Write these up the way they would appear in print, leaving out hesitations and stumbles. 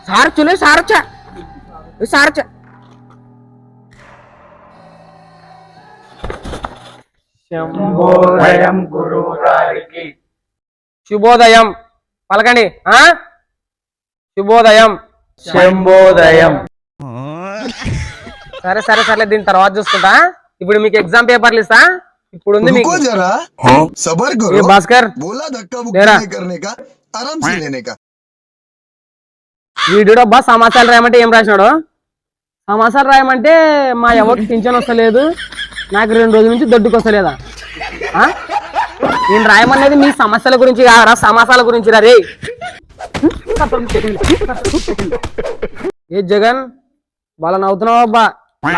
సారొచ్చులే సారొచ్చా సారొచ్చా శంభోదయం గురువు గారికి. శుభోదయం పలకండి. శుభోదయం శంభోదయం. సరే సరే సరే దీని తర్వాత చూసుకుంటా. ఇప్పుడు మీకు ఎగ్జామ్ పేపర్లు ఇస్తా. ఇప్పుడు ఉంది మీకు భాస్కర్ వీడియో అబ్బా సమాచారాలు రాయమంటే ఏం రాసినాడు? సమాచారాలు రాయమంటే మా ఎవరికి పింఛన్ వస్తలేదు, నాకు 2 రోజుల నుంచి దొడ్డుకు వస్తలేదా? నేను రాయమనేది మీ సమస్యల గురించి కారా, సమాసాల గురించి రా రే. ఏ జగన్ వాళ్ళ నవ్వుతున్నావు అబ్బా,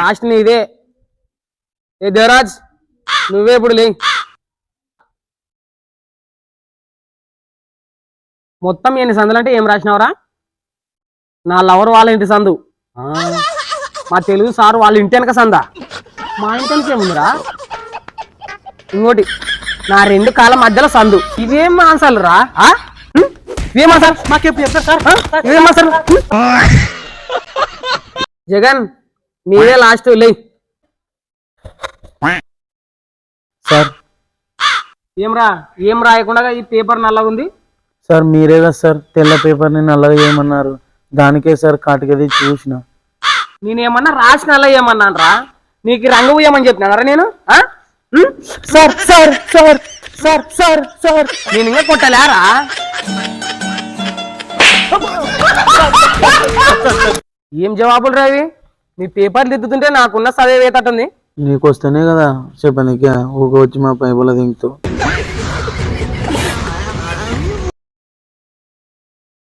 లాస్ట్ నీదే. ఏ దేవరాజ్ నువ్వే ఇప్పుడు లే. మొత్తం ఎన్ని సందులు అంటే ఏం రాసినావురా? నా లవర్ వాళ్ళ ఇంటి సందు, మా తెలుగు సార్ వాళ్ళ ఇంటి వెనక సందా, మా ఇంటి వెనక ఏముందిరా? ఇంకోటి నా 2 కాళ్ళ మధ్యలో సందు. ఇవేం ఆన్సర్లు రా? ఇవేం ఆన్సర్? మాకేం చెప్తారు సార్? ఇవేం ఆన్సర్? జగన్ మీరే లాస్ట్ లే. సార్ ఏం రాయకుండా ఈ పేపర్ నల్లగా ఉంది సార్. మీరే కదా సార్ తెల్ల పేపర్ని నల్లగా ఏమన్నారు, దానికే సార్ కాటికది చూసిన. నేనేమన్నా రాసి నల్ల ఏమన్నాను రా? నీకు రంగు వేయమని చెప్పినారా నేను? Sir sir sir sir sir sir నేను ఇంకా కొట్టలేరా? ఏం జవాబులు రావి? మీ పేపర్లు దిద్దుతుంటే నాకున్న చదివేటట్టుంది. నీకు వస్తేనే కదా చెప్పనీకే ఊక వచ్చి మా పైపుల దింగుతూ.